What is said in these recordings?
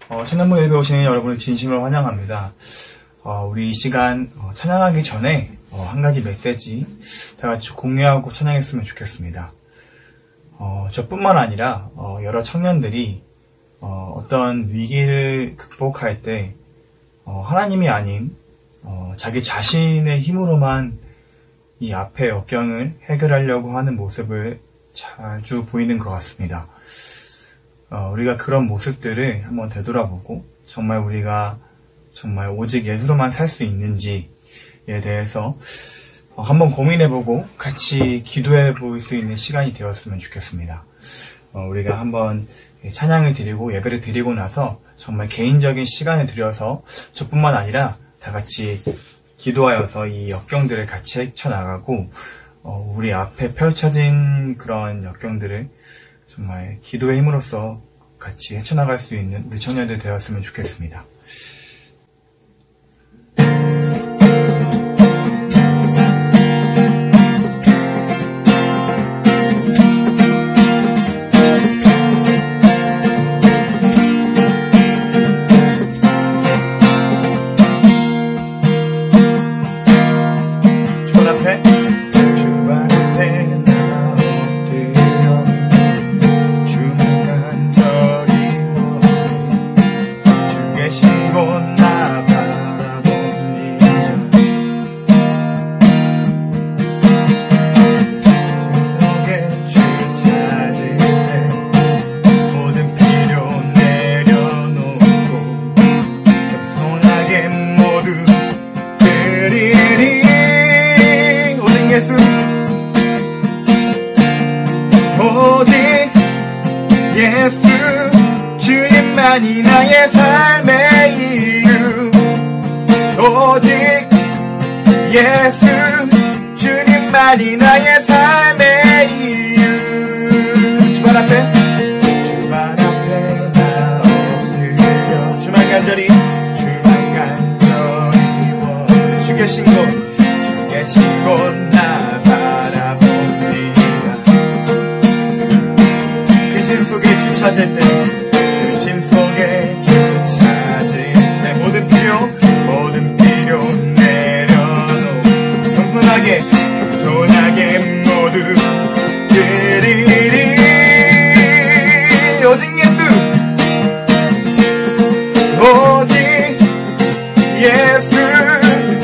찬양부 예배 오시는 여러분을 진심으로 환영합니다. 우리 이 시간 찬양하기 전에 한 가지 메시지 다 같이 공유하고 찬양했으면 좋겠습니다. 저뿐만 아니라 여러 청년들이 어떤 위기를 극복할 때 하나님이 아닌 자기 자신의 힘으로만 이 앞의 역경을 해결하려고 하는 모습을 자주 보이는 것 같습니다. 우리가 그런 모습들을 한번 되돌아보고 정말 우리가 정말 오직 예수로만 살 수 있는지에 대해서 한번 고민해보고 같이 기도해볼 수 있는 시간이 되었으면 좋겠습니다. 우리가 한번 찬양을 드리고 예배를 드리고 나서 정말 개인적인 시간을 들여서 저뿐만 아니라 다 같이 기도하여서 이 역경들을 같이 헤쳐나가고 우리 앞에 펼쳐진 그런 역경들을 정말 기도의 힘으로써 같이 헤쳐나갈 수 있는 우리 청년들 되었으면 좋겠습니다. 주님만이 나의 삶의 이유 오직 예수 주님만이 나의 삶의 이유 주말 앞에 나 엎드려 주만 간절히 주 계신 곳 나 바라봅니다 근심 속에 주 찾을 때 모든 필요 내려놓고 겸손하게 모두 드리리 오직 예수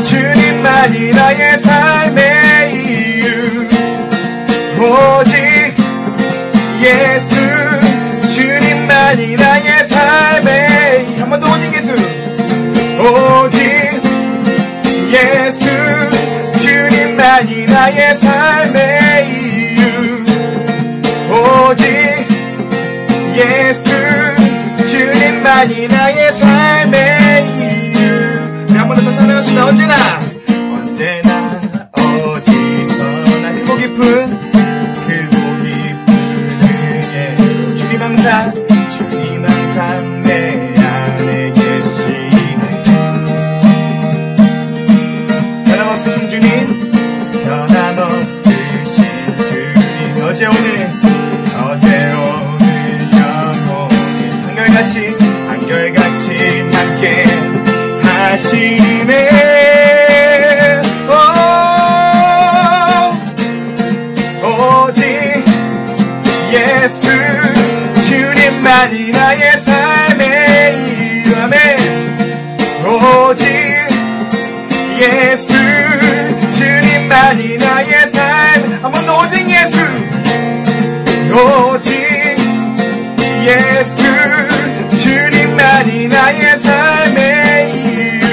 주님만이 나의 삶의 이유 오직 예수 주님만이 나의 삶의 한 번 더 오직 예수 주님만이 나의 삶의 이유 오직 예수 주님만이 나의 삶의 이유 우리 한 번 더 찬양합시다. 언제나 어디서나 크고 깊은 은혜로 주님 항상 내 안에 계시네 변함없으신 주님 어제 오늘 영원히 한결같이 함께 하시네 오직 예수 주님만이 나의 삶의 이유 아멘 오직 예수 주님만이 나의 삶 한 번 더 오직 예수 주님만이 나의 삶의 이유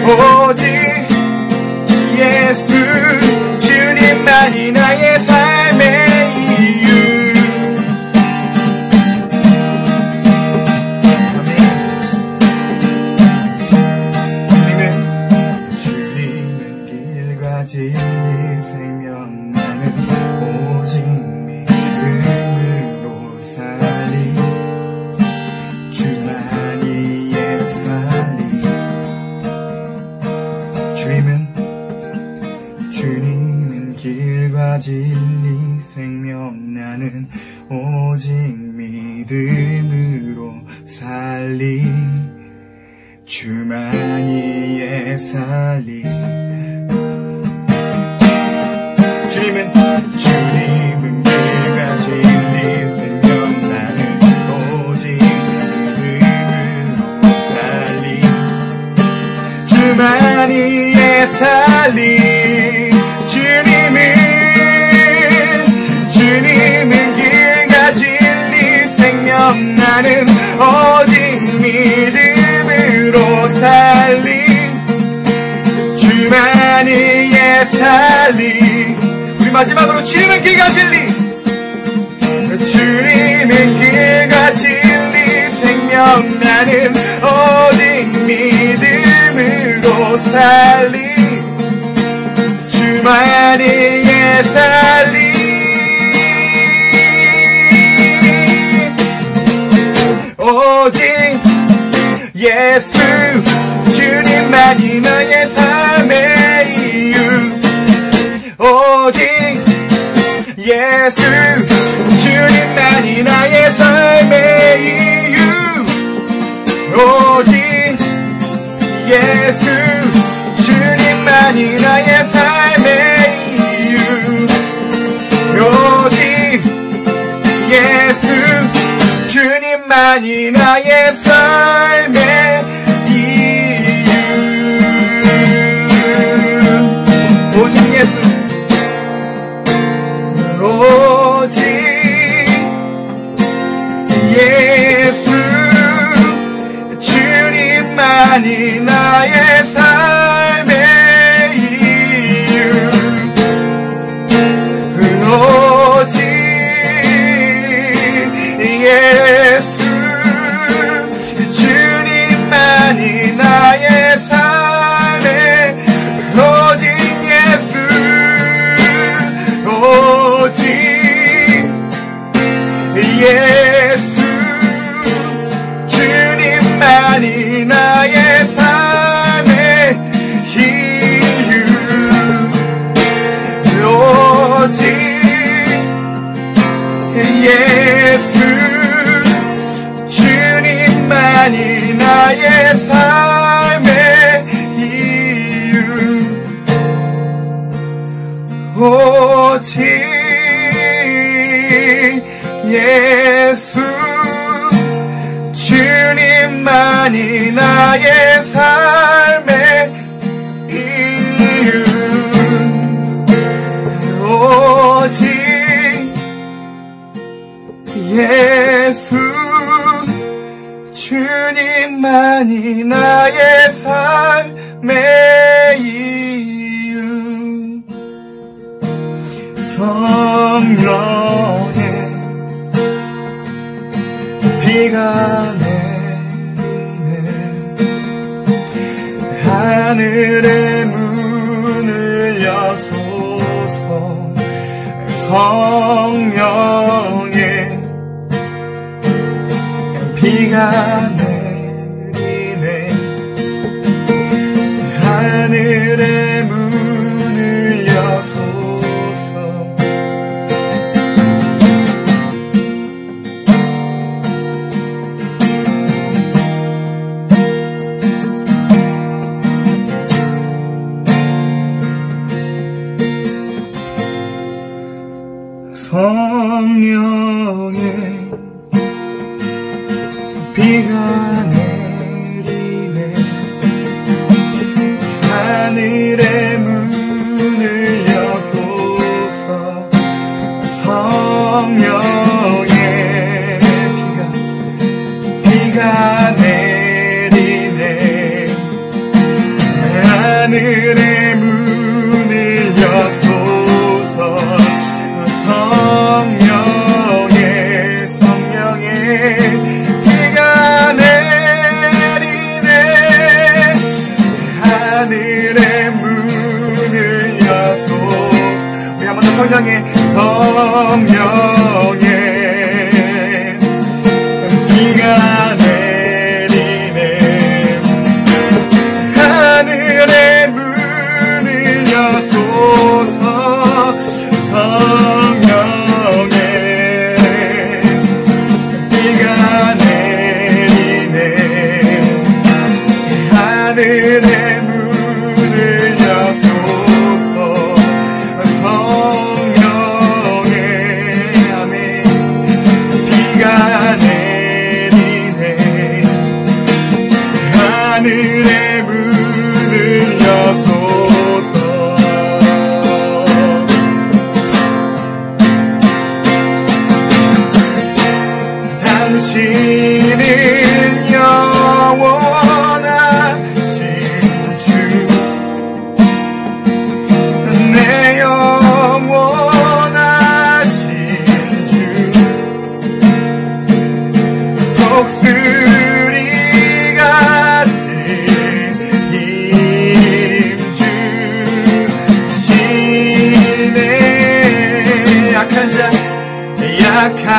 오직 예수 주님만이 나의 삶의 이유 주님은 길과 진리 생명 나는 오직 믿음으로 살리 주만이 예살리 주님은 길과 진리 생명 나는 오직 믿음으로 살리 예살리 주만이 예살리 주님은 길과 진리 생명 나는 오직 믿음으로 살리 주만이 예살리 주님은 길과 진리 생명 나는 오직 믿음으로 살리 주만이 예살리 우리 마지막으로 주님은 길과 진리 주님은 길과 진리 생명 나는 오직 믿음으로 살리 주만이 예살리 오직 예수 주님만이 나의 삶의 이유 오직 예수 주님만이 나의 삶의 이유 오직 예수 주님만이 나의 삶의 이유 오직 예수 주님만이 나의 삶의 이유 오직 예수 오직 예수 주님만이 나의 삶의 이유 오직 예수 주님만이 나의 삶의 오직 예수 오직 예수 주님만이 나의 삶의 이유 오직 예수 주님만이 나의 삶의 이유 오직 예수 주님만이 나의 삶의 이유 오직 예수 주님만이 나의 삶의 이유 성령의 비가 내리네 하늘의 문을 여소서 성령의 비가 내리네 하늘의 문을 여소서 성령의 비가 내리네 하늘의 문을 여소서 성령의 비가 내리네 하늘의 문을 여소서 성령의 비가 내리네 하늘의 문을 여소 우리 한 번 더 성령의 비가 내리네 하늘의 문을 여소서 성령의 비가 내리네 영원하신 주 내 영원하신 주 독수리 같은 힘 주시네 약한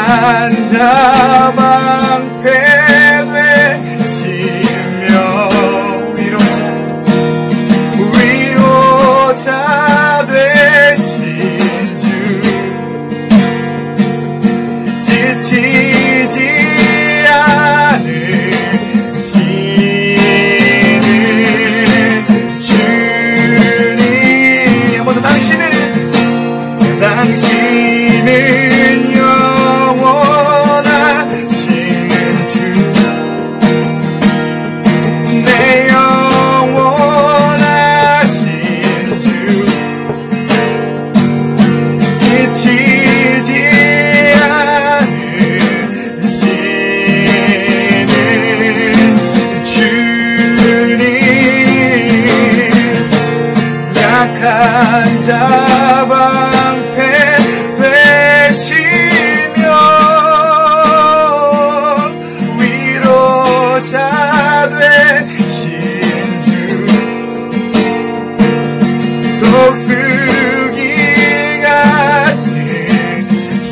자 방패되시며 위로자 되신 주 지치지 않으시는 주님 한번 더 당신은 영원하신 주 내 영원하신 주 지치지 않으시는 주님 약한 자 방패 되시며 위로자 되신 주 독수리 같은 힘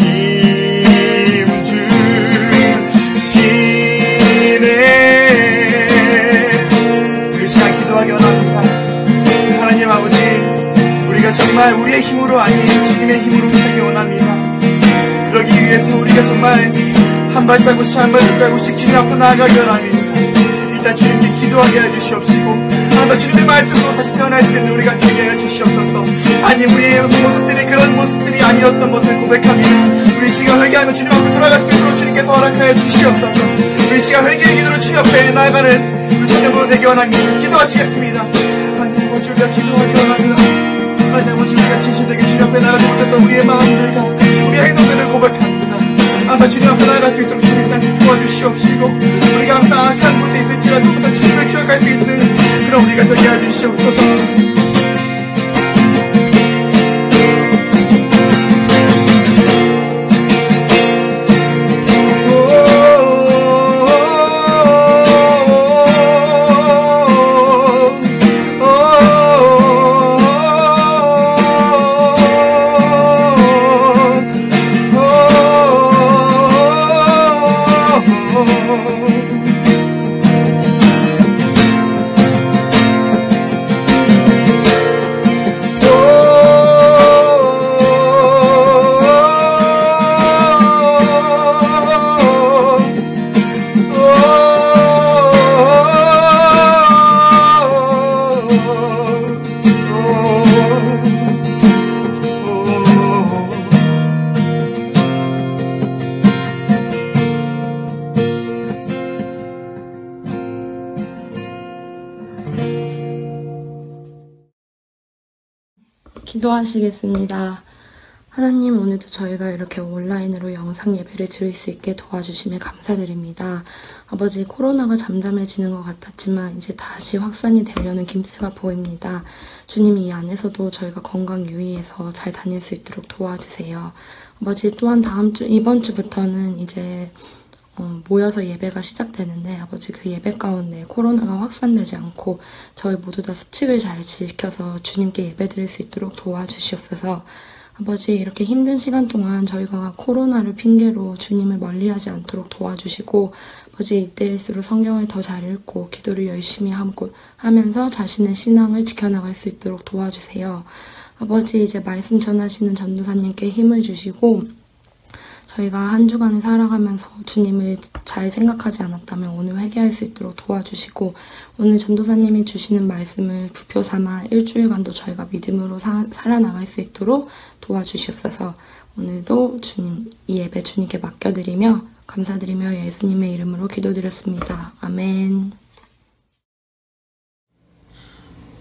주시네 그 시간 기도하기 원합니다. 하나님 아버지 우리가 정말 우리의 힘으로 아닌 주님의 힘으로 살기 원합니다. 그러기 위해서 우리가 정말 한 발자국씩 한 발자국씩 주님 앞으로 나아가기 원합니다. 일단 주님께 기도하게 해주시옵시고 하나님 주님의 말씀으로 다시 태어날 수 있는 우리가 되게 해주시옵소서. 아니 우리의 모습들이 그런 모습들이 아니었던 것을 고백합니다. 우리 시간 회개하며 주님 앞으로 돌아갈 수 있도록 주님께서 허락하여 주시옵소서. 우리 시간 회개의 기도로 주님 앞에 나아가는 우리 주님으로 되기 원합니다. 기도하시겠습니다. 하나님 오늘 우리가 기도하기 원합니다. 하나님 오늘 우리가 진실되게 주님 앞에 나가지 못했던 우리의 마음들과 우리의 행동들을 고백합니다. 항상 주님 앞에 나아갈 수 있도록 주님 하나님 도와주시옵시고 우리가 항상 악한 곳에 있을지라도 항상 주님을 기억할 수 있는 그런 우리가 되게 해주시옵소서. 기도하시겠습니다. 하나님, 오늘도 저희가 이렇게 온라인으로 영상 예배를 드릴 수 있게 도와주심에 감사드립니다. 아버지, 코로나가 잠잠해지는 것 같았지만 이제 다시 확산이 되려는 김새가 보입니다. 주님, 이 안에서도 저희가 건강 유의해서 잘 다닐 수 있도록 도와주세요. 아버지, 또한 이번 주부터는 이제 모여서 예배가 시작되는데 아버지, 그 예배 가운데 코로나가 확산되지 않고 저희 모두 다 수칙을 잘 지켜서 주님께 예배드릴 수 있도록 도와주시옵소서. 아버지, 이렇게 힘든 시간 동안 저희가 코로나를 핑계로 주님을 멀리하지 않도록 도와주시고, 아버지, 이때일수록 성경을 더 잘 읽고 기도를 열심히 하면서 자신의 신앙을 지켜나갈 수 있도록 도와주세요. 아버지, 이제 말씀 전하시는 전도사님께 힘을 주시고, 저희가 한 주간을 살아가면서 주님을 잘 생각하지 않았다면 오늘 회개할 수 있도록 도와주시고, 오늘 전도사님이 주시는 말씀을 부표 삼아 일주일간도 저희가 믿음으로 살아나갈 수 있도록 도와주시옵소서. 오늘도 주님, 이 예배 주님께 맡겨드리며 감사드리며 예수님의 이름으로 기도드렸습니다. 아멘.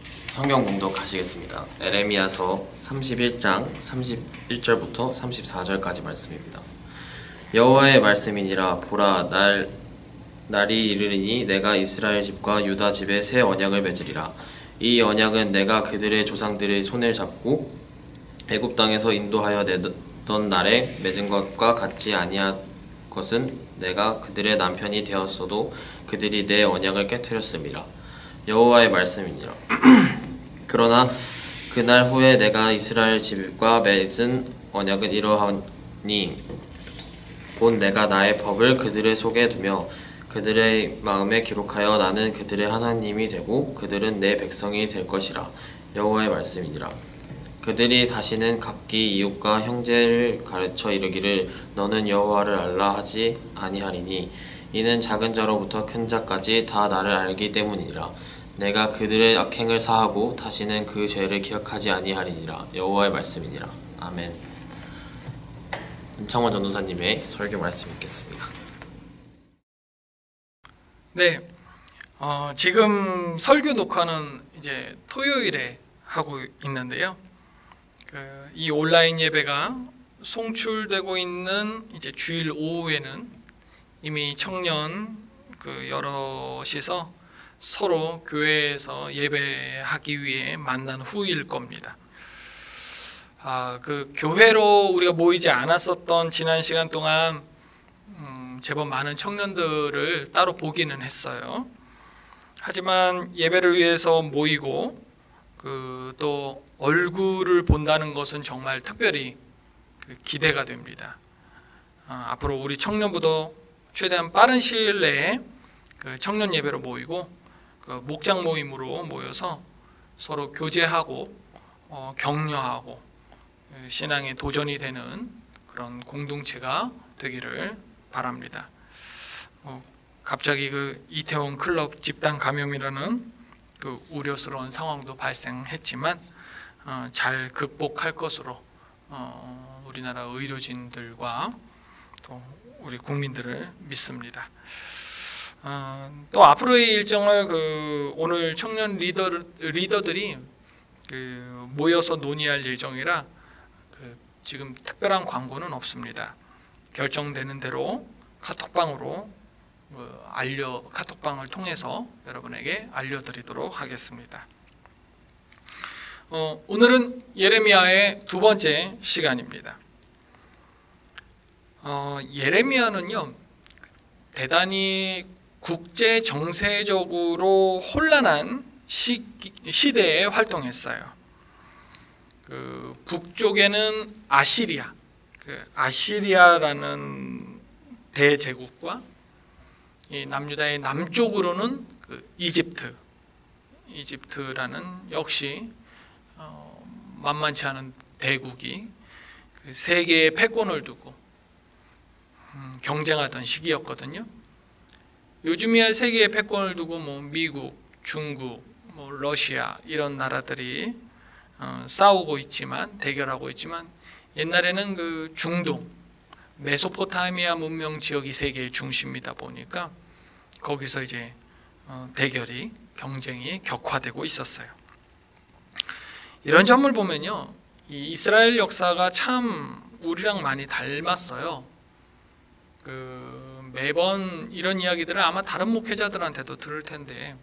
성경 공독하시겠습니다. 에레미야서 31장 31절부터 34절까지 말씀입니다. 여호와의 말씀이니라. 보라, 날이 이르리니 내가 이스라엘 집과 유다 집에 새 언약을 맺으리라. 이 언약은 내가 그들의 조상들의 손을 잡고 애굽 땅에서 인도하여 내던 날에 맺은 것과 같지 아니한 것은 내가 그들의 남편이 되었어도 그들이 내 언약을 깨뜨렸음이라. 여호와의 말씀이니라. 그러나 그날 후에 내가 이스라엘 집과 맺은 언약은 이러하니 곧 내가 나의 법을 그들의 속에 두며 그들의 마음에 기록하여 나는 그들의 하나님이 되고 그들은 내 백성이 될 것이라. 여호와의 말씀이니라. 그들이 다시는 각기 이웃과 형제를 가르쳐 이르기를 너는 여호와를 알라 하지 아니하리니 이는 작은 자로부터 큰 자까지 다 나를 알기 때문이니라. 내가 그들의 악행을 사하고 다시는 그 죄를 기억하지 아니하리니라. 여호와의 말씀이니라. 아멘. 임창원 전도사님의 설교 말씀 읽겠습니다. 네, 지금 설교 녹화는 이제 토요일에 하고 있는데요. 이 온라인 예배가 송출되고 있는 이제 주일 오후에는 이미 청년 여럿이서 서로 교회에서 예배하기 위해 만난 후일 겁니다. 교회로 우리가 모이지 않았었던 지난 시간 동안 제법 많은 청년들을 따로 보기는 했어요. 하지만 예배를 위해서 모이고 또 얼굴을 본다는 것은 정말 특별히 기대가 됩니다. 앞으로 우리 청년부도 최대한 빠른 시일 내에 청년 예배로 모이고 목장 모임으로 모여서 서로 교제하고 격려하고 신앙에 도전이 되는 그런 공동체가 되기를 바랍니다. 갑자기 이태원 클럽 집단 감염이라는 우려스러운 상황도 발생했지만 잘 극복할 것으로 우리나라 의료진들과 또 우리 국민들을 믿습니다. 또 앞으로의 일정을 오늘 청년 리더들이 모여서 논의할 예정이라 지금 특별한 광고는 없습니다. 결정되는 대로 카톡방으로 카톡방을 통해서 여러분에게 알려드리도록 하겠습니다. 오늘은 예레미야의 두 번째 시간입니다. 예레미야는요, 대단히 국제 정세적으로 혼란한 시대에 활동했어요. 북쪽에는 아시리아라는 대제국과 이 남유다의 남쪽으로는 이집트라는 역시 만만치 않은 대국이 세계의 패권을 두고 경쟁하던 시기였거든요. 요즘이야 세계의 패권을 두고 미국, 중국, 러시아 이런 나라들이 싸우고 있지만 대결하고 있지만 옛날에는 중동, 메소포타미아 문명 지역이 세계의 중심이다 보니까 거기서 이제 대결이 경쟁이 격화되고 있었어요. 이런 점을 보면요, 이 이스라엘 역사가 참 우리랑 많이 닮았어요. 매번 이런 이야기들을 아마 다른 목회자들한테도 들을 텐데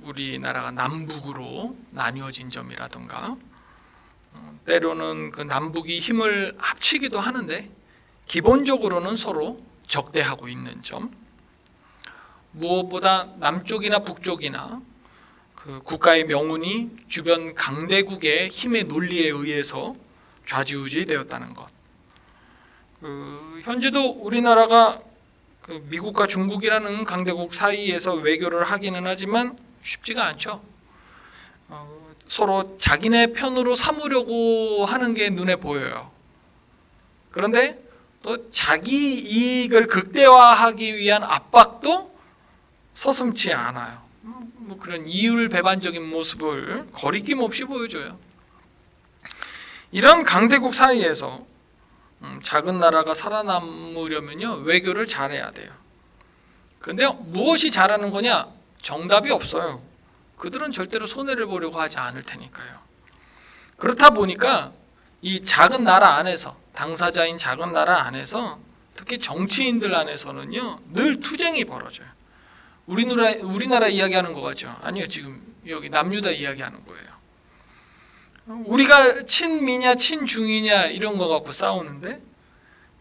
우리나라가 남북으로 나뉘어진 점이라든가 때로는 남북이 힘을 합치기도 하는데 기본적으로는 서로 적대하고 있는 점, 무엇보다 남쪽이나 북쪽이나 국가의 명운이 주변 강대국의 힘의 논리에 의해서 좌지우지 되었다는 것. 현재도 우리나라가 미국과 중국이라는 강대국 사이에서 외교를 하기는 하지만 쉽지가 않죠. 서로 자기네 편으로 삼으려고 하는 게 눈에 보여요. 그런데 또 자기 이익을 극대화하기 위한 압박도 서슴지 않아요. 그런 이율배반적인 모습을 거리낌 없이 보여줘요. 이런 강대국 사이에서 작은 나라가 살아남으려면요, 외교를 잘해야 돼요. 근데 무엇이 잘하는 거냐? 정답이 없어요. 그들은 절대로 손해를 보려고 하지 않을 테니까요. 그렇다 보니까 이 작은 나라 안에서, 당사자인 작은 나라 안에서 특히 정치인들 안에서는요, 늘 투쟁이 벌어져요. 우리나라 이야기하는 거 같죠? 아니요, 지금 여기 남유다 이야기하는 거예요. 우리가 친미냐 친중이냐 이런 거 갖고 싸우는데,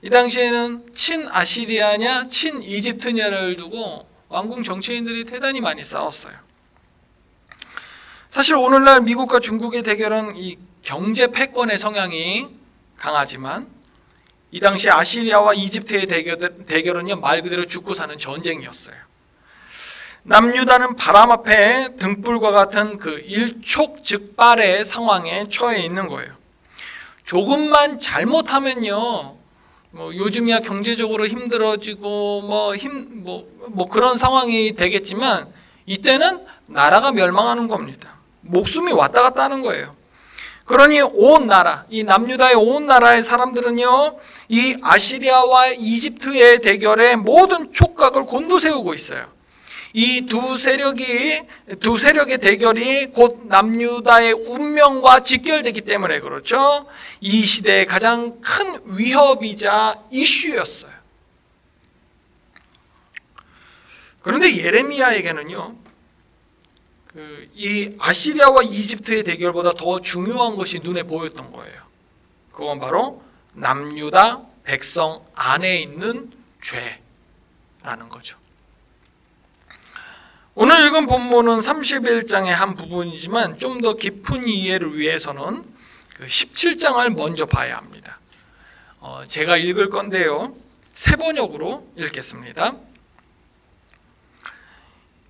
이 당시에는 친아시리아냐 친이집트냐를 두고 왕궁 정치인들이 대단히 많이 싸웠어요. 사실 오늘날 미국과 중국의 대결은 이 경제 패권의 성향이 강하지만, 이 당시 아시리아와 이집트의 대결은요, 말 그대로 죽고 사는 전쟁이었어요. 남유다는 바람 앞에 등불과 같은 그 일촉즉발의 상황에 처해 있는 거예요. 조금만 잘못하면요, 요즘이야 경제적으로 힘들어지고 그런 상황이 되겠지만, 이때는 나라가 멸망하는 겁니다. 목숨이 왔다 갔다 하는 거예요. 그러니 온 나라, 이 남유다의 온 나라의 사람들은요, 이 아시리아와 이집트의 대결에 모든 촉각을 곤두세우고 있어요. 이 두 세력의 대결이 곧 남유다의 운명과 직결되기 때문에 그렇죠. 이 시대의 가장 큰 위협이자 이슈였어요. 그런데 예레미야에게는요, 이 아시리아와 이집트의 대결보다 더 중요한 것이 눈에 보였던 거예요. 그건 바로 남유다 백성 안에 있는 죄라는 거죠. 오늘 읽은 본문은 31장의 한 부분이지만 좀 더 깊은 이해를 위해서는 17장을 먼저 봐야 합니다. 제가 읽을 건데요, 세 번역으로 읽겠습니다.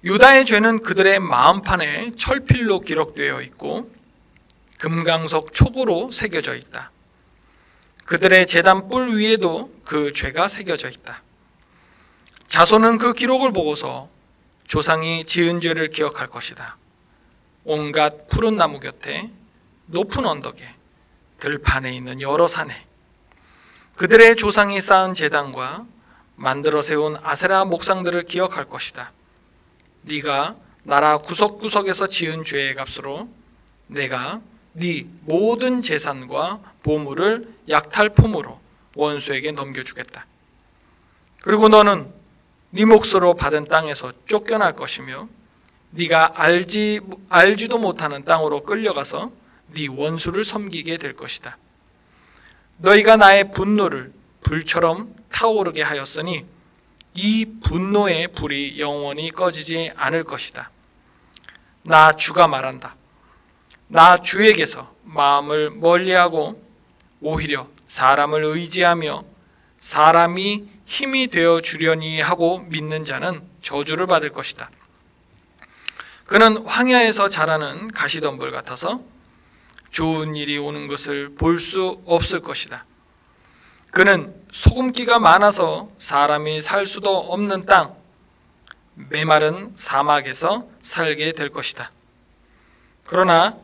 유다의 죄는 그들의 마음판에 철필로 기록되어 있고 금강석 촉으로 새겨져 있다. 그들의 제단 뿔 위에도 그 죄가 새겨져 있다. 자손은 그 기록을 보고서 조상이 지은 죄를 기억할 것이다. 온갖 푸른 나무 곁에, 높은 언덕에, 들판에 있는 여러 산에 그들의 조상이 쌓은 제단과 만들어 세운 아세라 목상들을 기억할 것이다. 네가 나라 구석구석에서 지은 죄의 값으로 내가 네 모든 재산과 보물을 약탈품으로 원수에게 넘겨주겠다. 그리고 너는 네 몫으로 받은 땅에서 쫓겨날 것이며 네가 알지도 못하는 땅으로 끌려가서 네 원수를 섬기게 될 것이다. 너희가 나의 분노를 불처럼 타오르게 하였으니 이 분노의 불이 영원히 꺼지지 않을 것이다. 나 주가 말한다. 나 주에게서 마음을 멀리하고 오히려 사람을 의지하며 사람이 힘이 되어 주려니 하고 믿는 자는 저주를 받을 것이다. 그는 황야에서 자라는 가시덤불 같아서 좋은 일이 오는 것을 볼 수 없을 것이다. 그는 소금기가 많아서 사람이 살 수도 없는 땅, 메마른 사막에서 살게 될 것이다. 그러나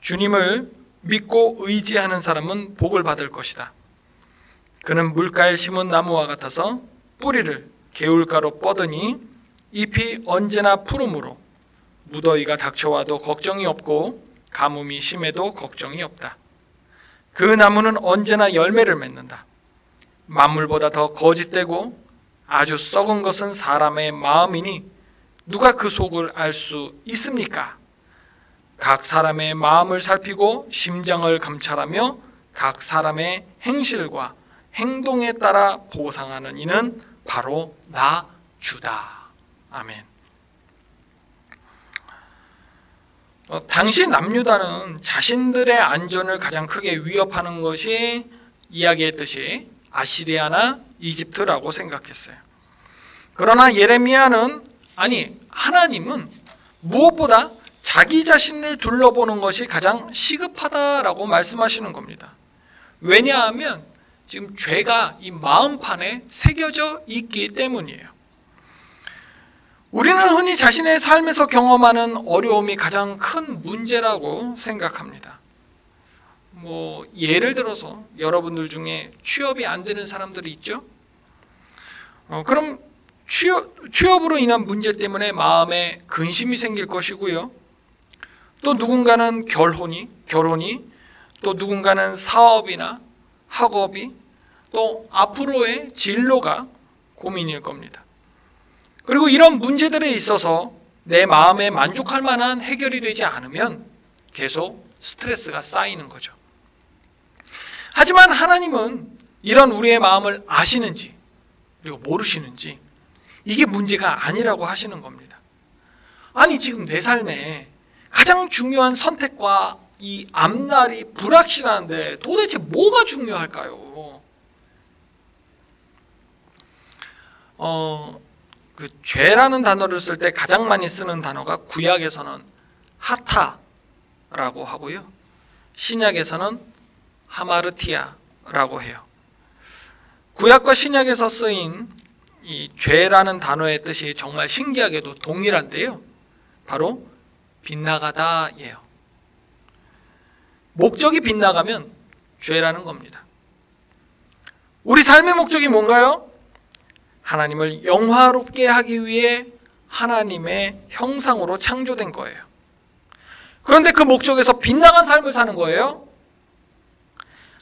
주님을 믿고 의지하는 사람은 복을 받을 것이다. 그는 물가에 심은 나무와 같아서 뿌리를 개울가로 뻗으니 잎이 언제나 푸르므로 무더위가 닥쳐와도 걱정이 없고 가뭄이 심해도 걱정이 없다. 그 나무는 언제나 열매를 맺는다. 만물보다 더 거짓되고 아주 썩은 것은 사람의 마음이니 누가 그 속을 알 수 있습니까? 각 사람의 마음을 살피고 심장을 감찰하며 각 사람의 행실과 행동에 따라 보상하는 이는 바로 나 주다. 아멘. 당시 남유다는 자신들의 안전을 가장 크게 위협하는 것이 이야기했듯이 아시리아나 이집트라고 생각했어요. 그러나 예레미야는 하나님은 무엇보다 자기 자신을 둘러보는 것이 가장 시급하다라고 말씀하시는 겁니다. 왜냐하면 지금 죄가 이 마음판에 새겨져 있기 때문이에요. 우리는 흔히 자신의 삶에서 경험하는 어려움이 가장 큰 문제라고 생각합니다. 예를 들어서 여러분들 중에 취업이 안 되는 사람들이 있죠? 그럼 취업으로 인한 문제 때문에 마음에 근심이 생길 것이고요. 또 누군가는 결혼이, 또 누군가는 사업이나 학업이, 또 앞으로의 진로가 고민일 겁니다. 그리고 이런 문제들에 있어서 내 마음에 만족할 만한 해결이 되지 않으면 계속 스트레스가 쌓이는 거죠. 하지만 하나님은 이런 우리의 마음을 아시는지 그리고 모르시는지 이게 문제가 아니라고 하시는 겁니다. 아니 지금 내 삶에 가장 중요한 선택과 이 앞날이 불확실한데 도대체 뭐가 중요할까요? 그 죄라는 단어를 쓸 때 가장 많이 쓰는 단어가 구약에서는 하타라고 하고요. 신약에서는 하마르티아라고 해요. 구약과 신약에서 쓰인 이 죄라는 단어의 뜻이 정말 신기하게도 동일한데요. 바로 빗나가다예요. 목적이 빗나가면 죄라는 겁니다. 우리 삶의 목적이 뭔가요? 하나님을 영화롭게 하기 위해 하나님의 형상으로 창조된 거예요. 그런데 그 목적에서 빗나간 삶을 사는 거예요.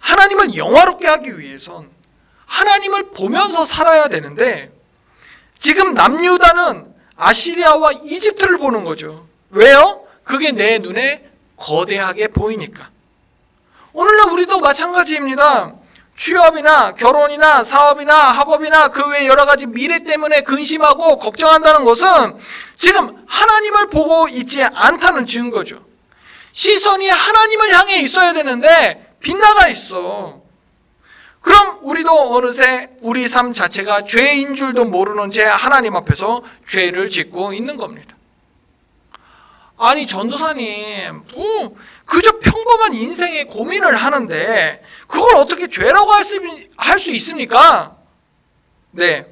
하나님을 영화롭게 하기 위해선 하나님을 보면서 살아야 되는데 지금 남유다는 아시리아와 이집트를 보는 거죠. 왜요? 그게 내 눈에 거대하게 보이니까. 오늘날 우리도 마찬가지입니다. 취업이나 결혼이나 사업이나 학업이나 그 외 여러 가지 미래 때문에 근심하고 걱정한다는 것은 지금 하나님을 보고 있지 않다는 증거죠. 시선이 하나님을 향해 있어야 되는데 빗나가 있어. 그럼 우리도 어느새 우리 삶 자체가 죄인 줄도 모르는 채 하나님 앞에서 죄를 짓고 있는 겁니다. 아니 전도사님, 그저 평범한 인생의 고민을 하는데 그걸 어떻게 죄라고 할 수 있습니까? 네,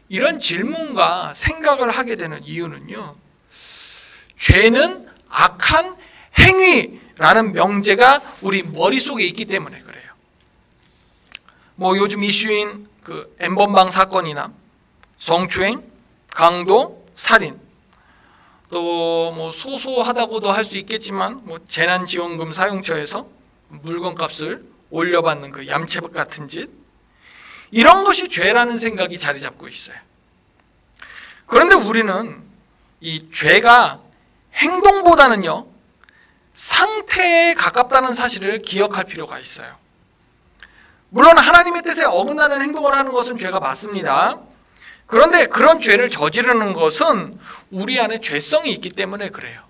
이런 질문과 생각을 하게 되는 이유는요, 죄는 악한 행위라는 명제가 우리 머릿속에 있기 때문에 그래요. 뭐 요즘 이슈인 그 N번방 사건이나 성추행, 강도, 살인, 또 뭐 소소하다고도 할 수 있겠지만 뭐 재난지원금 사용처에서 물건값을 올려받는 그 얌체 같은 짓, 이런 것이 죄라는 생각이 자리 잡고 있어요. 그런데 우리는 이 죄가 행동보다는요 상태에 가깝다는 사실을 기억할 필요가 있어요. 물론 하나님의 뜻에 어긋나는 행동을 하는 것은 죄가 맞습니다. 그런데 그런 죄를 저지르는 것은 우리 안에 죄성이 있기 때문에 그래요.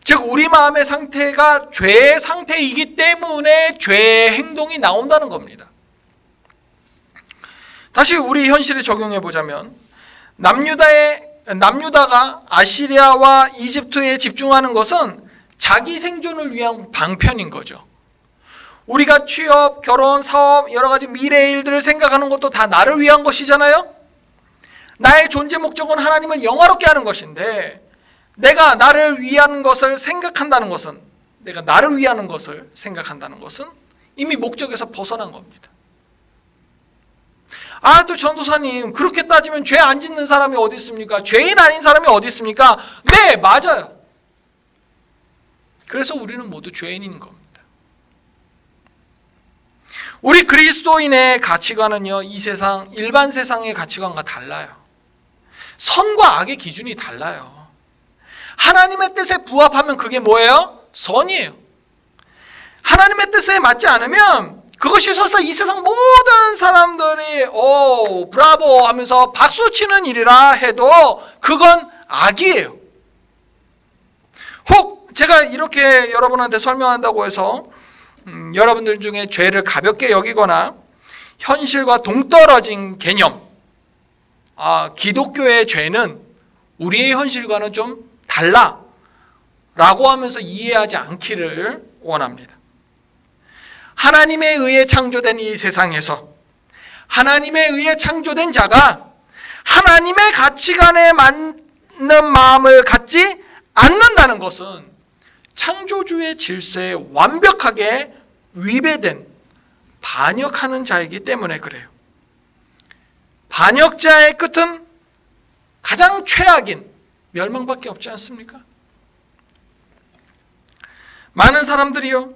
즉 우리 마음의 상태가 죄의 상태이기 때문에 죄의 행동이 나온다는 겁니다. 다시 우리 현실에 적용해 보자면 남유다가 아시리아와 이집트에 집중하는 것은 자기 생존을 위한 방편인 거죠. 우리가 취업, 결혼, 사업, 여러 가지 미래의 일들을 생각하는 것도 다 나를 위한 것이잖아요. 나의 존재 목적은 하나님을 영화롭게 하는 것인데 내가 나를 위한 것을 생각한다는 것은, 내가 나를 위하는 것을 생각한다는 것은 이미 목적에서 벗어난 겁니다. 아, 또 전도사님, 그렇게 따지면 죄 안 짓는 사람이 어디 있습니까? 죄인 아닌 사람이 어디 있습니까? 네, 맞아요. 그래서 우리는 모두 죄인인 겁니다. 우리 그리스도인의 가치관은요, 이 세상, 일반 세상의 가치관과 달라요. 선과 악의 기준이 달라요. 하나님의 뜻에 부합하면 그게 뭐예요? 선이에요. 하나님의 뜻에 맞지 않으면 그것이 설사 이 세상 모든 사람들이 브라보 하면서 박수치는 일이라 해도 그건 악이에요. 혹 제가 이렇게 여러분한테 설명한다고 해서 여러분들 중에 죄를 가볍게 여기거나 현실과 동떨어진 개념, 기독교의 죄는 우리의 현실과는 좀 달라 라고 하면서 이해하지 않기를 원합니다. 하나님에 의해 창조된 이 세상에서 하나님에 의해 창조된 자가 하나님의 가치관에 맞는 마음을 갖지 않는다는 것은 창조주의 질서에 완벽하게 위배된 반역하는 자이기 때문에 그래요. 반역자의 끝은 가장 최악인 멸망밖에 없지 않습니까? 많은 사람들이요,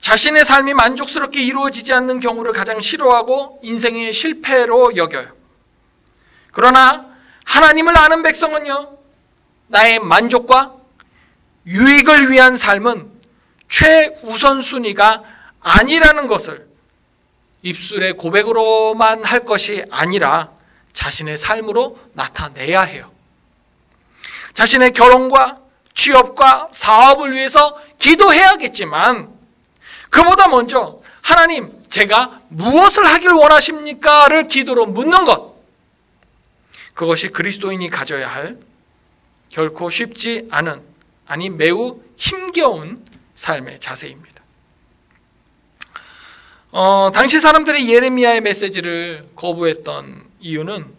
자신의 삶이 만족스럽게 이루어지지 않는 경우를 가장 싫어하고 인생의 실패로 여겨요. 그러나 하나님을 아는 백성은요, 나의 만족과 유익을 위한 삶은 최우선순위가 아니라는 것을 입술의 고백으로만 할 것이 아니라 자신의 삶으로 나타내야 해요. 자신의 결혼과 취업과 사업을 위해서 기도해야겠지만 그보다 먼저 하나님, 제가 무엇을 하길 원하십니까?를 기도로 묻는 것, 그것이 그리스도인이 가져야 할 결코 쉽지 않은, 아니 매우 힘겨운 삶의 자세입니다. 당시 사람들이 예레미야의 메시지를 거부했던 이유는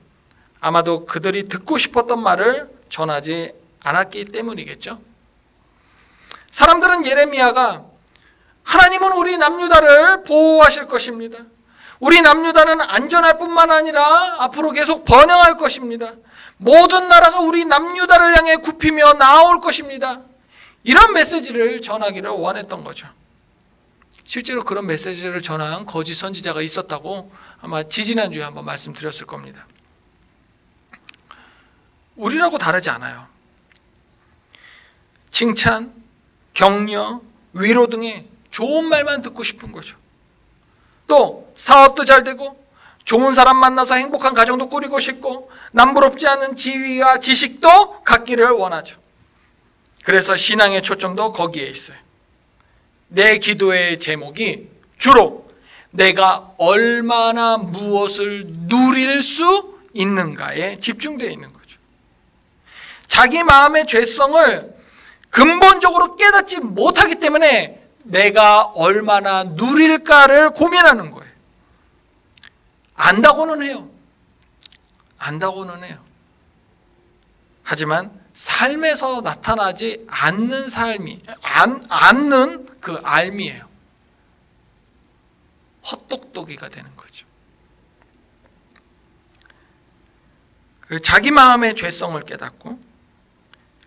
아마도 그들이 듣고 싶었던 말을 전하지 않았기 때문이겠죠. 사람들은 예레미야가 하나님은 우리 남유다를 보호하실 것입니다. 우리 남유다는 안전할 뿐만 아니라 앞으로 계속 번영할 것입니다. 모든 나라가 우리 남유다를 향해 굽히며 나아올 것입니다. 이런 메시지를 전하기를 원했던 거죠. 실제로 그런 메시지를 전한 거짓 선지자가 있었다고 아마 지지난주에 한번 말씀드렸을 겁니다. 우리라고 다르지 않아요. 칭찬, 격려, 위로 등의 좋은 말만 듣고 싶은 거죠. 또 사업도 잘 되고 좋은 사람 만나서 행복한 가정도 꾸리고 싶고 남부럽지 않은 지위와 지식도 갖기를 원하죠. 그래서 신앙의 초점도 거기에 있어요. 내 기도의 제목이 주로 내가 얼마나 무엇을 누릴 수 있는가에 집중되어 있는 거죠. 자기 마음의 죄성을 근본적으로 깨닫지 못하기 때문에 내가 얼마나 누릴까를 고민하는 거예요. 안다고는 해요. 안다고는 해요. 하지만 삶에서 나타나지 않는 삶이, 않는 그 알미예요. 헛똑똑이가 되는 거죠. 자기 마음의 죄성을 깨닫고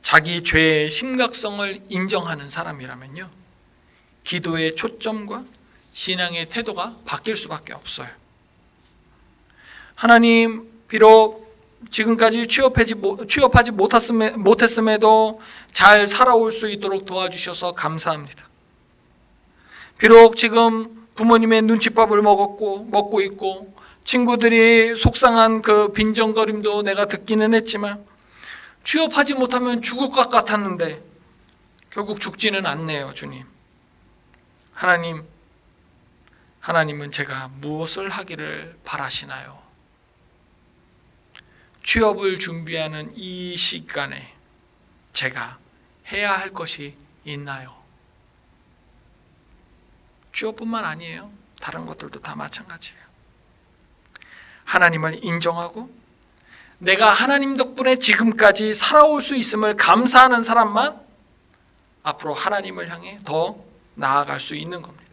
자기 죄의 심각성을 인정하는 사람이라면요, 기도의 초점과 신앙의 태도가 바뀔 수밖에 없어요. 하나님, 비록 지금까지 취업하지 못했음에도 잘 살아올 수 있도록 도와주셔서 감사합니다. 비록 지금 부모님의 눈칫밥을 먹고 있고 친구들이 속상한 그 빈정거림도 내가 듣기는 했지만 취업하지 못하면 죽을 것 같았는데 결국 죽지는 않네요, 주님. 하나님은 제가 무엇을 하기를 바라시나요? 취업을 준비하는 이 시간에 제가 해야 할 것이 있나요? 취업뿐만 아니에요. 다른 것들도 다 마찬가지예요. 하나님을 인정하고 내가 하나님 덕분에 지금까지 살아올 수 있음을 감사하는 사람만 앞으로 하나님을 향해 더 나아갈 수 있는 겁니다.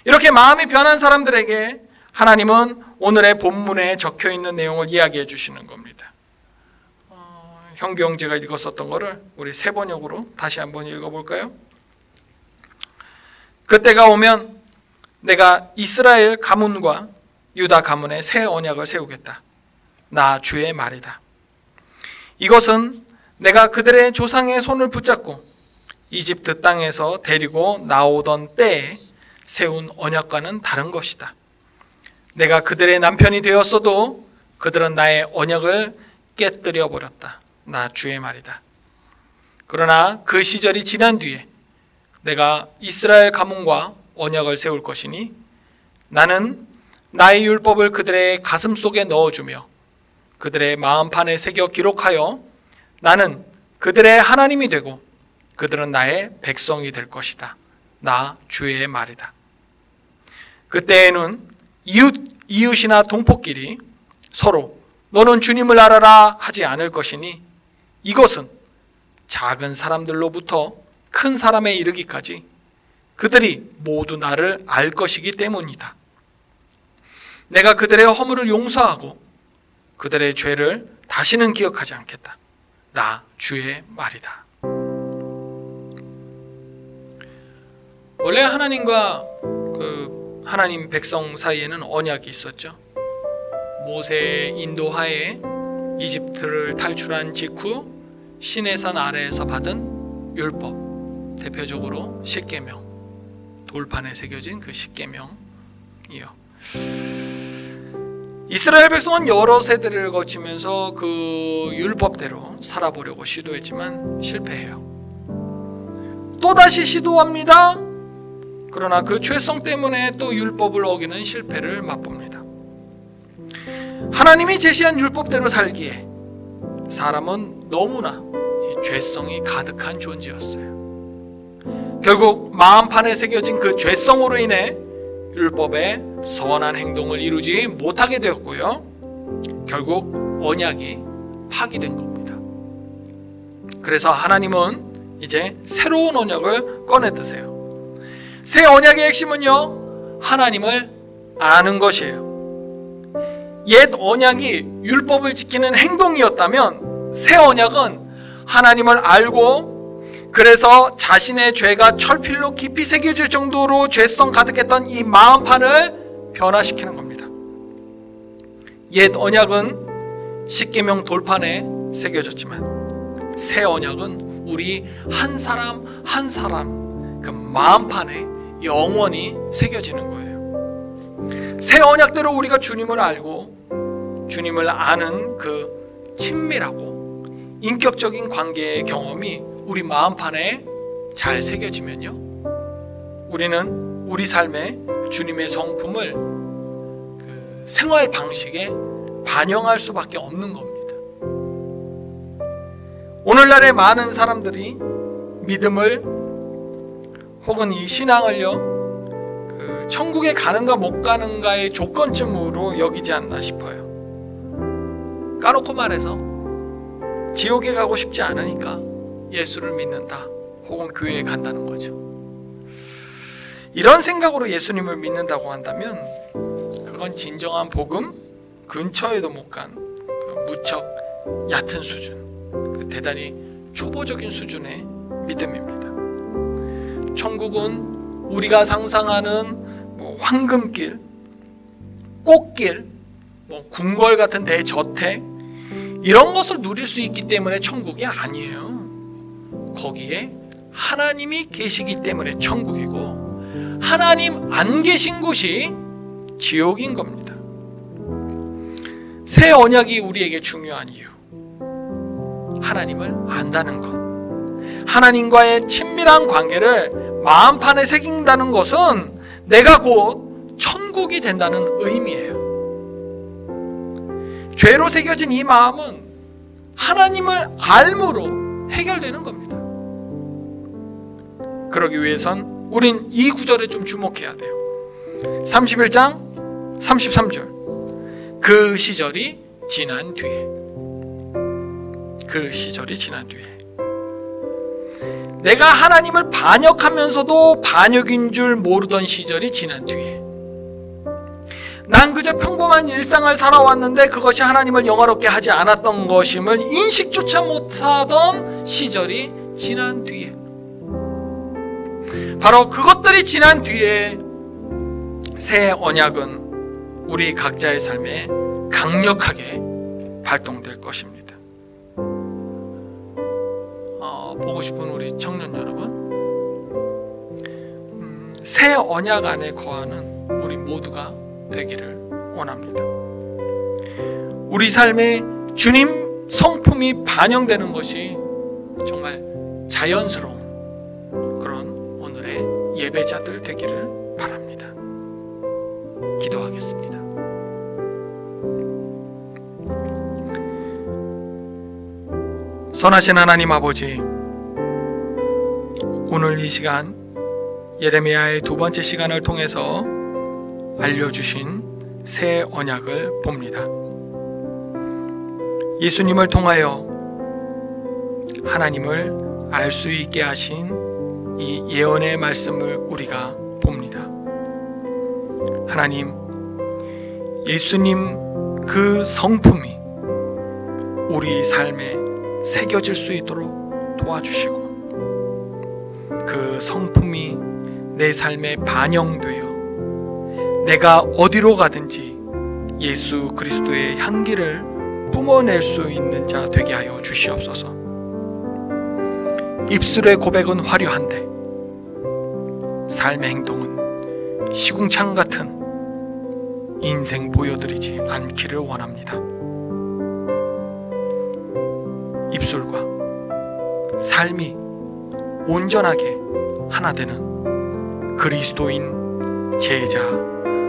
이렇게 마음이 변한 사람들에게 하나님은 오늘의 본문에 적혀있는 내용을 이야기해 주시는 겁니다. 형규 형제가 읽었었던 거를 우리 세 번역으로 다시 한번 읽어볼까요? 그때가 오면 내가 이스라엘 가문과 유다 가문에 새 언약을 세우겠다. 나 주의 말이다. 이것은 내가 그들의 조상의 손을 붙잡고 이집트 땅에서 데리고 나오던 때에 세운 언약과는 다른 것이다. 내가 그들의 남편이 되었어도 그들은 나의 언약을 깨뜨려 버렸다. 나 주의 말이다. 그러나 그 시절이 지난 뒤에 내가 이스라엘 가문과 언약을 세울 것이니 나는 나의 율법을 그들의 가슴 속에 넣어주며 그들의 마음판에 새겨 기록하여 나는 그들의 하나님이 되고 그들은 나의 백성이 될 것이다. 나 주의 말이다. 그때에는 이웃이나 동포끼리 서로 너는 주님을 알아라 하지 않을 것이니 이것은 작은 사람들로부터 큰 사람에 이르기까지 그들이 모두 나를 알 것이기 때문이다. 내가 그들의 허물을 용서하고 그들의 죄를 다시는 기억하지 않겠다. 나 주의 말이다. 원래 하나님과 하나님 백성 사이에는 언약이 있었죠. 모세 인도하에 이집트를 탈출한 직후 시내산 아래에서 받은 율법, 대표적으로 십계명, 돌판에 새겨진 그 십계명이요. 이스라엘 백성은 여러 세대를 거치면서 그 율법대로 살아보려고 시도했지만 실패해요. 또다시 시도합니다. 그러나 그 죄성 때문에 또 율법을 어기는 실패를 맛봅니다. 하나님이 제시한 율법대로 살기에 사람은 너무나 죄성이 가득한 존재였어요. 결국 마음판에 새겨진 그 죄성으로 인해 율법의 선한 행동을 이루지 못하게 되었고요. 결국 언약이 파기된 겁니다. 그래서 하나님은 이제 새로운 언약을 꺼내 드세요. 새 언약의 핵심은요, 하나님을 아는 것이에요. 옛 언약이 율법을 지키는 행동이었다면 새 언약은 하나님을 알고 그래서 자신의 죄가 철필로 깊이 새겨질 정도로 죄성 가득했던 이 마음판을 변화시키는 겁니다. 옛 언약은 십계명 돌판에 새겨졌지만 새 언약은 우리 한 사람 한 사람 그 마음판에 영원히 새겨지는 거예요. 새 언약대로 우리가 주님을 알고 주님을 아는 그 친밀하고 인격적인 관계의 경험이 우리 마음판에 잘 새겨지면요, 우리는 우리 삶에 주님의 성품을 그 생활 방식에 반영할 수밖에 없는 겁니다. 오늘날의 많은 사람들이 믿음을 혹은 이 신앙을요, 그 천국에 가는가 못 가는가의 조건쯤으로 여기지 않나 싶어요. 까놓고 말해서 지옥에 가고 싶지 않으니까 예수를 믿는다 혹은 교회에 간다는 거죠. 이런 생각으로 예수님을 믿는다고 한다면 그건 진정한 복음 근처에도 못 간 그 무척 얕은 수준, 대단히 초보적인 수준의 믿음입니다. 천국은 우리가 상상하는 황금길, 꽃길, 궁궐 같은 대저택 이런 것을 누릴 수 있기 때문에 천국이 아니에요. 거기에 하나님이 계시기 때문에 천국이고 하나님 안 계신 곳이 지옥인 겁니다. 새 언약이 우리에게 중요한 이유, 하나님을 안다는 것, 하나님과의 친밀한 관계를 마음판에 새긴다는 것은 내가 곧 천국이 된다는 의미예요. 죄로 새겨진 이 마음은 하나님을 알므로 해결되는 겁니다. 그러기 위해선 우린 이 구절에 좀 주목해야 돼요. 31장 33절. 그 시절이 지난 뒤에, 그 시절이 지난 뒤에 내가 하나님을 반역하면서도 반역인 줄 모르던 시절이 지난 뒤에, 난 그저 평범한 일상을 살아왔는데 그것이 하나님을 영화롭게 하지 않았던 것임을 인식조차 못하던 시절이 지난 뒤에, 바로 그것들이 지난 뒤에 새 언약은 우리 각자의 삶에 강력하게 발동될 것입니다. 보고 싶은 우리 청년 여러분, 새 언약 안에 거하는 우리 모두가 되기를 원합니다. 우리 삶에 주님 성품이 반영되는 것이 정말 자연스러운 그런 오늘의 예배자들 되기를 바랍니다. 기도하겠습니다. 선하신 하나님 아버지, 오늘 이 시간 예레미야의 두 번째 시간을 통해서 알려주신 새 언약을 봅니다. 예수님을 통하여 하나님을 알 수 있게 하신 이 예언의 말씀을 우리가 봅니다. 하나님, 예수님 그 성품이 우리 삶에 새겨질 수 있도록 도와주시고 그 성품이 내 삶에 반영되어 내가 어디로 가든지 예수 그리스도의 향기를 뿜어낼 수 있는 자 되게 하여 주시옵소서. 입술의 고백은 화려한데 삶의 행동은 시궁창 같은 인생 보여드리지 않기를 원합니다. 입술과 삶이 온전하게 하나 되는 그리스도인 제자,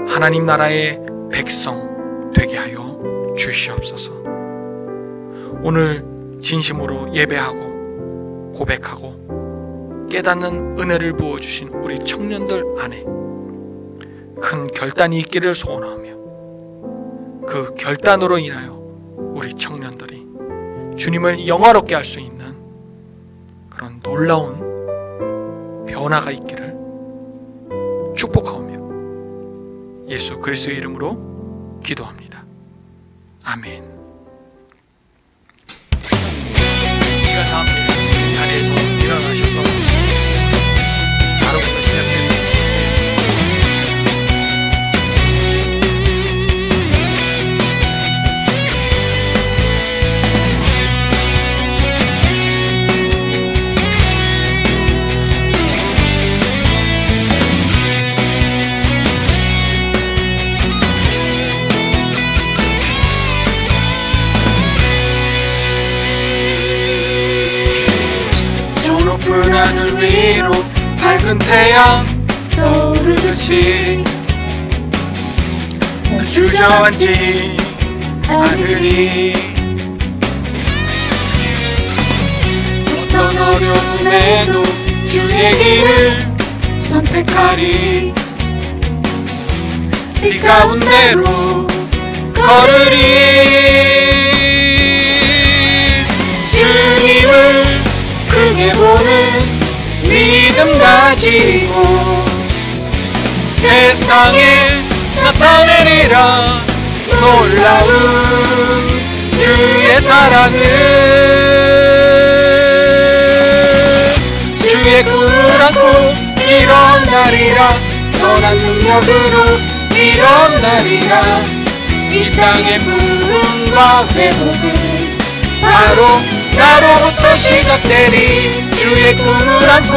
하나님 나라의 백성 되게 하여 주시옵소서. 오늘 진심으로 예배하고 고백하고 깨닫는 은혜를 부어주신 우리 청년들 안에 큰 결단이 있기를 소원하며 그 결단으로 인하여 우리 청년들이 주님을 영화롭게 할 수 있는 그런 놀라운 변화가 있기를 축복하오며 예수 그리스도의 이름으로 기도합니다. 아멘. 시간 다 함께 자리에서 일어나셔서 바로부터 시작해 높은 하늘 위로 밝은 태양 떠오르듯이 주저앉지 않으리. 어떤 어려움에도 주의 길을 선택하리. 이 가운데로 걸으리. 주님을 크게 보는 믿음 가지고 세상에 나타내리라. 놀라운 주의 사랑을. 주의 꿈을 안고 일어나리라. 선한 능력으로 일어나리라. 이 땅의 부흥과 회복은 바로 나로부터 시작되리. 주의 꿈을 안고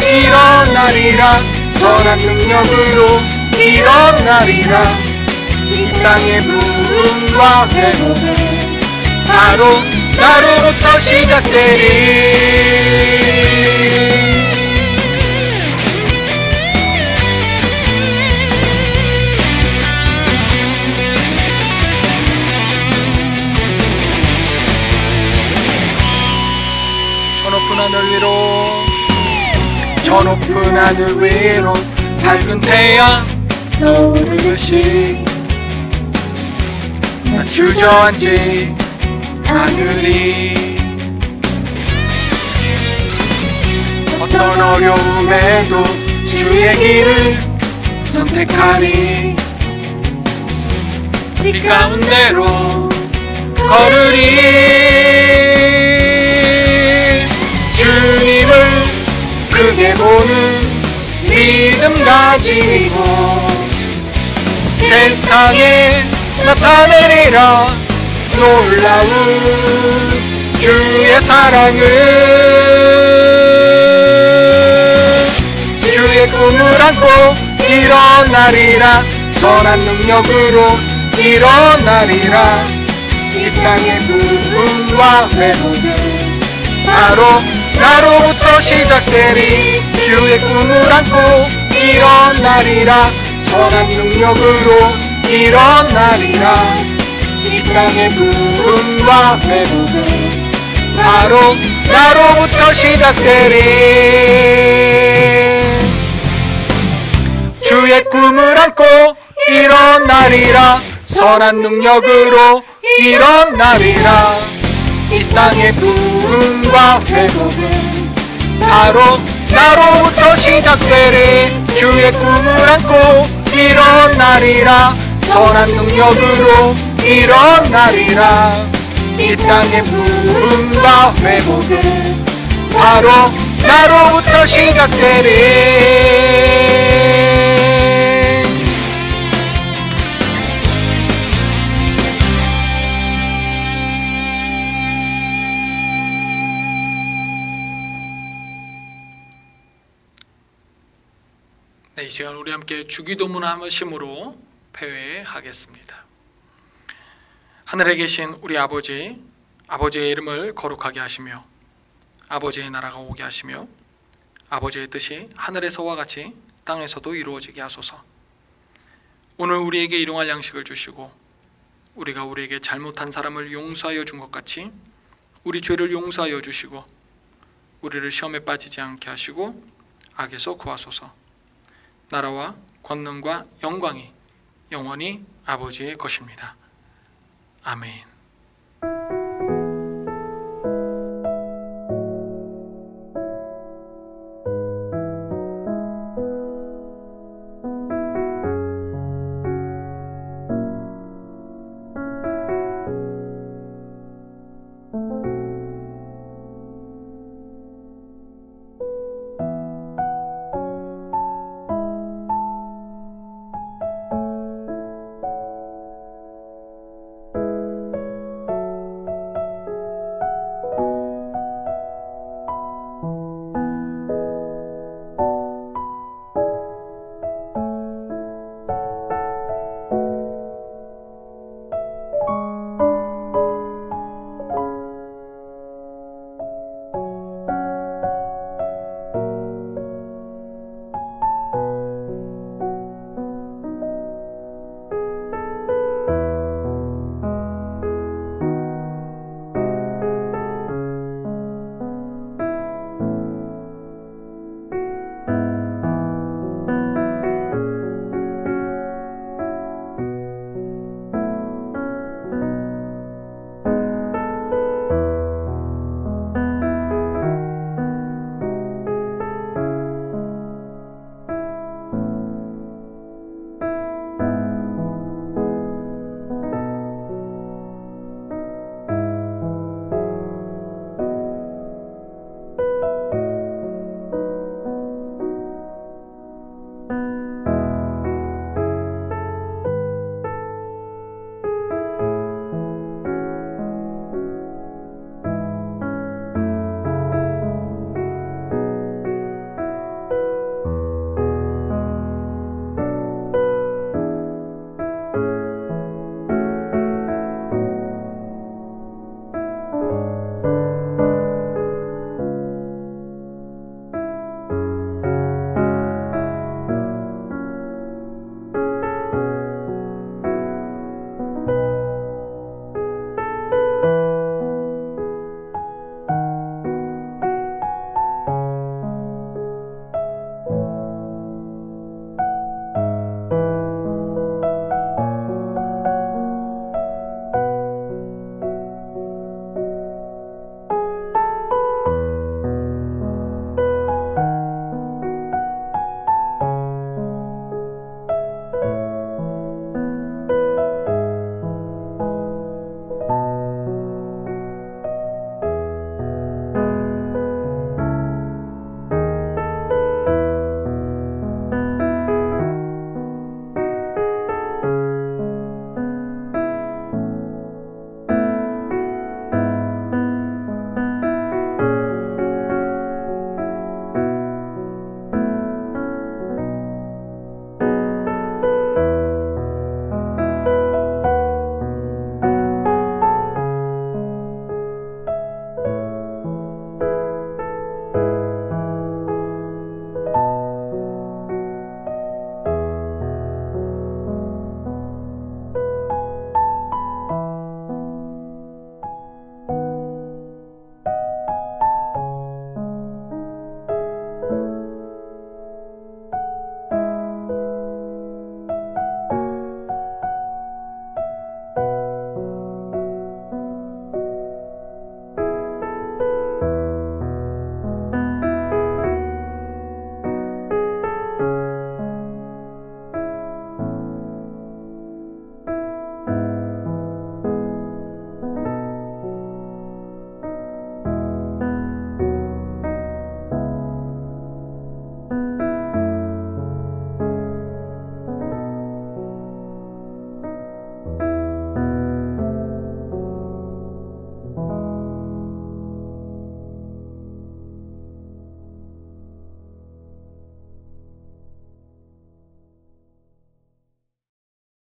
일어나리라. 선한 능력으로 일어나리라. 이 땅의 부흥과 회복은 바로 나로부터 시작되리. 저 높은 하늘 위로 밝은 태양 떠오르듯이 나 주저앉지 않으리. 어떤 어려움에도 주의 길을 선택하리. 이 가운데로 걸으리. 주님을 크게 보는 믿음 가지고 세상에 나타내리라. 놀라운 주의 사랑을. 주의 꿈을 안고 일어나리라. 선한 능력으로 일어나리라. 이 땅의 부흥과 회복은 바로 나로부터 시작되리. 주의 꿈을 안고 일어나리라. 선한 능력으로 일어나리라. 이 땅의 부흥과 회복은 바로 나로부터 시작되리. 주의 꿈을 안고 일어나리라. 선한 능력으로 일어나리라. 이 땅의 부흥과 회복은 바로 나로부터 시작되리. 주의 꿈을 안고 일어나리라. 선한 능력으로 일어나리라. 이 땅의 부흥과 회복은 바로 나로부터 시작되리. 네, 이 시간 우리 함께 주기도문 하심으로 폐회하겠습니다. 하늘에 계신 우리 아버지, 아버지의 이름을 거룩하게 하시며 아버지의 나라가 오게 하시며 아버지의 뜻이 하늘에서와 같이 땅에서도 이루어지게 하소서. 오늘 우리에게 일용할 양식을 주시고 우리가 우리에게 잘못한 사람을 용서하여 준 것 같이 우리 죄를 용서하여 주시고 우리를 시험에 빠지지 않게 하시고 악에서 구하소서. 나라와 권능과 영광이 영원히 아버지의 것입니다. 아멘.